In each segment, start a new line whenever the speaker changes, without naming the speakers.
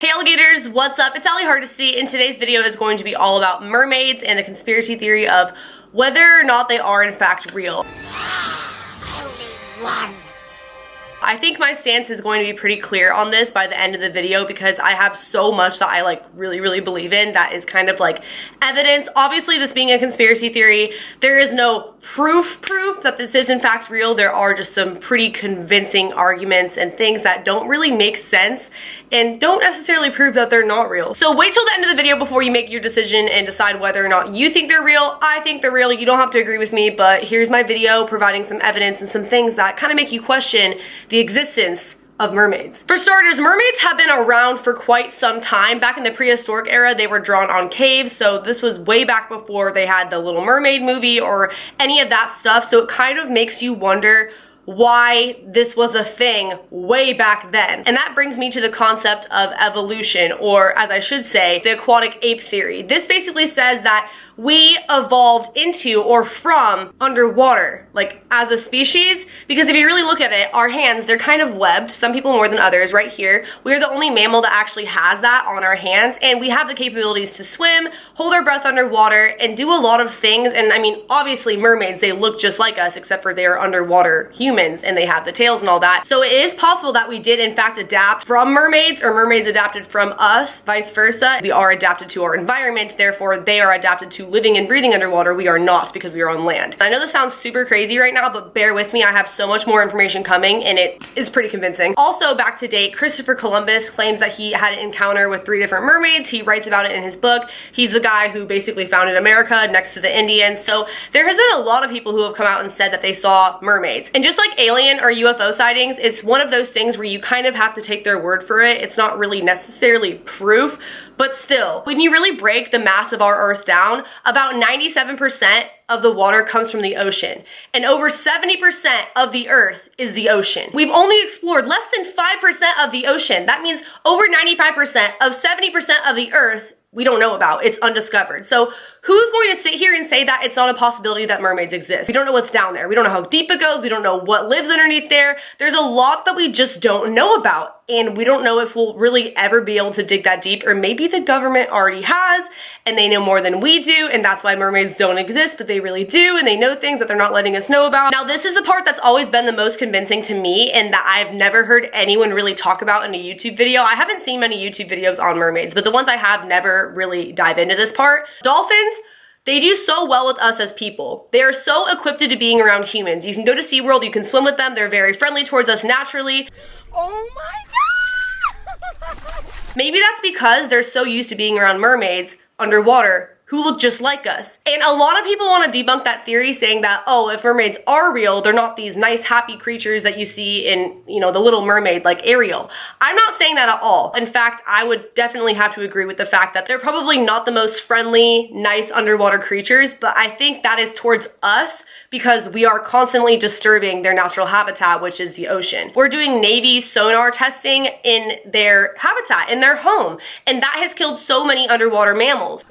Hey alligators, what's up? It's Allie Hardesty, and today's video is going to be all about mermaids and the conspiracy theory of whether or not they are in fact real.
Only one.
I think my stance is going to be pretty clear on this by the end of the video because I have so much that I really believe in that is kind of like evidence. Obviously, this being a conspiracy theory, there is no proof that this is in fact real. There are just some pretty convincing arguments and things that don't really make sense and don't necessarily prove that they're not real. So wait till the end of the video before you make your decision and decide whether or not you think they're real. I think they're real. You don't have to agree with me, but here's my video providing some evidence and some things that kind of make you question the existence of mermaids. For starters, mermaids have been around for quite some time. Back in the prehistoric era, they were drawn on caves, so this was way back before they had the Little Mermaid movie or any of that stuff, so it kind of makes you wonder why this was a thing way back then. And that brings me to the concept of evolution, or as I should say, the aquatic ape theory. This basically says that we evolved into or from underwater, like as a species, because if you really look at it, our hands, they're kind of webbed, some people more than others. Right here, we're the only mammal that actually has that on our hands, and we have the capabilities to swim, hold our breath underwater, and do a lot of things. And I mean, obviously mermaids, they look just like us, except for they are underwater humans and they have the tails and all that. So it is possible that we did in fact adapt from mermaids, or mermaids adapted from us, vice versa. We are adapted to our environment, therefore they are adapted to living and breathing underwater. We are not, because we are on land. I know this sounds super crazy right now, but bear with me. I have so much more information coming and it is pretty convincing. Also, back to date, Christopher Columbus claims that he had an encounter with 3 different mermaids. He writes about it in his book. He's the guy who basically founded America next to the Indians. So there has been a lot of people who have come out and said that they saw mermaids. And just like alien or UFO sightings, it's one of those things where you kind of have to take their word for it. It's not really necessarily proof, but still, when you really break the mass of our Earth down, about 97% of the water comes from the ocean, and over 70% of the Earth is the ocean. We've only explored less than 5% of the ocean. That means over 95% of 70% of the Earth we don't know about. It's undiscovered. So who's going to sit here and say that it's not a possibility that mermaids exist? We don't know what's down there. We don't know how deep it goes. We don't know what lives underneath there. There's a lot that we just don't know about, and we don't know if we'll really ever be able to dig that deep, or maybe the government already has and they know more than we do, and that's why mermaids don't exist, but they really do, and they know things that they're not letting us know about. Now, this is the part that's always been the most convincing to me and that I've never heard anyone really talk about in a YouTube video. I haven't seen many YouTube videos on mermaids, but the ones I have never really dive into this part. Dolphins, they do so well with us as people. They are so equipped to being around humans. You can go to SeaWorld, you can swim with them, they're very friendly towards us naturally.
Oh my God!
Maybe that's because they're so used to being around mermaids underwater who look just like us. And a lot of people want to debunk that theory, saying that, oh, if mermaids are real, they're not these nice, happy creatures that you see in, you know, The Little Mermaid, like Ariel. I'm not saying that at all. In fact, I would definitely have to agree with the fact that they're probably not the most friendly, nice underwater creatures, but I think that is towards us because we are constantly disturbing their natural habitat, which is the ocean. We're doing Navy sonar testing in their habitat, in their home, and that has killed so many underwater mammals.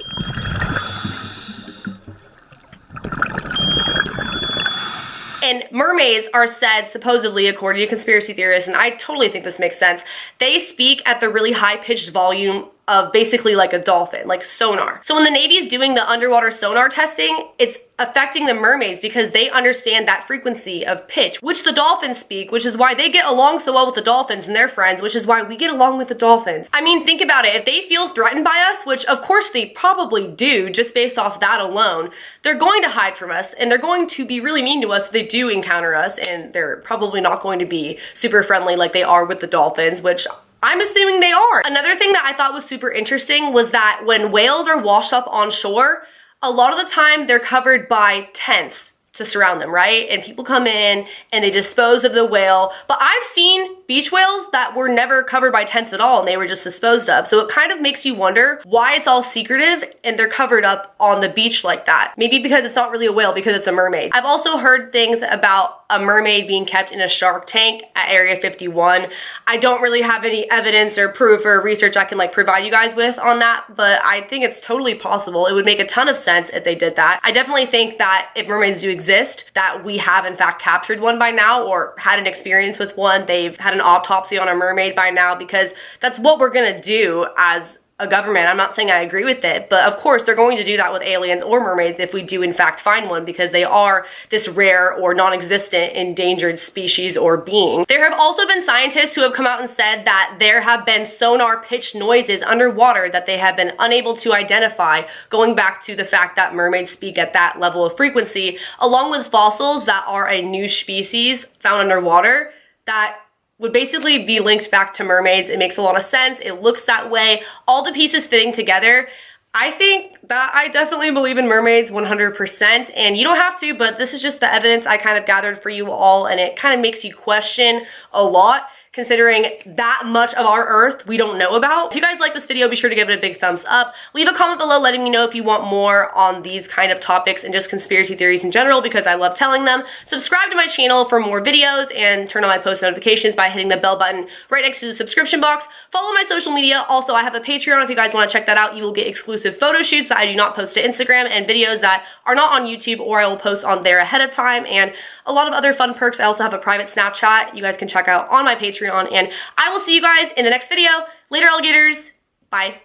And mermaids are said, supposedly, according to conspiracy theorists, and I totally think this makes sense, they speak at the really high-pitched volume of basically like a dolphin, like sonar. So when the Navy is doing the underwater sonar testing, it's affecting the mermaids because they understand that frequency of pitch, which the dolphins speak, which is why they get along so well with the dolphins and their friends, which is why we get along with the dolphins. I mean, think about it. If they feel threatened by us, which of course they probably do just based off that alone, they're going to hide from us and they're going to be really mean to us if they do encounter us, and they're probably not going to be super friendly like they are with the dolphins, which I'm assuming they are. Another thing that I thought was super interesting was that when whales are washed up on shore, a lot of the time they're covered by tents to surround them, right? And people come in and they dispose of the whale. But I've seen beach whales that were never covered by tents at all and they were just disposed of. So it kind of makes you wonder why it's all secretive and they're covered up on the beach like that. Maybe because it's not really a whale, because it's a mermaid. I've also heard things about a mermaid being kept in a shark tank at Area 51. I don't really have any evidence or proof or research I can like provide you guys with on that, but I think it's totally possible. It would make a ton of sense if they did that. I definitely think that if mermaids do exist, that we have in fact captured one by now or had an experience with one. They've had an autopsy on a mermaid by now, because that's what we're gonna do as a government. I'm not saying I agree with it, but of course they're going to do that with aliens or mermaids if we do in fact find one, because they are this rare or non-existent endangered species or being. There have also been scientists who have come out and said that there have been sonar pitched noises underwater that they have been unable to identify, going back to the fact that mermaids speak at that level of frequency, along with fossils that are a new species found underwater that would basically be linked back to mermaids. It makes a lot of sense. It looks that way. All the pieces fitting together. I think that I definitely believe in mermaids 100%, and you don't have to, but this is just the evidence I kind of gathered for you all, and it kind of makes you question a lot, considering that much of our Earth we don't know about. If you guys like this video, be sure to give it a big thumbs up. Leave a comment below letting me know if you want more on these kind of topics and just conspiracy theories in general, because I love telling them. Subscribe to my channel for more videos and turn on my post notifications by hitting the bell button right next to the subscription box. Follow my social media. Also, I have a Patreon. If you guys want to check that out, you will get exclusive photo shoots that I do not post to Instagram, and videos that are not on YouTube, or I will post on there ahead of time, and a lot of other fun perks. I also have a private Snapchat you guys can check out on my Patreon, and I will see you guys in the next video. Later, alligators. Bye.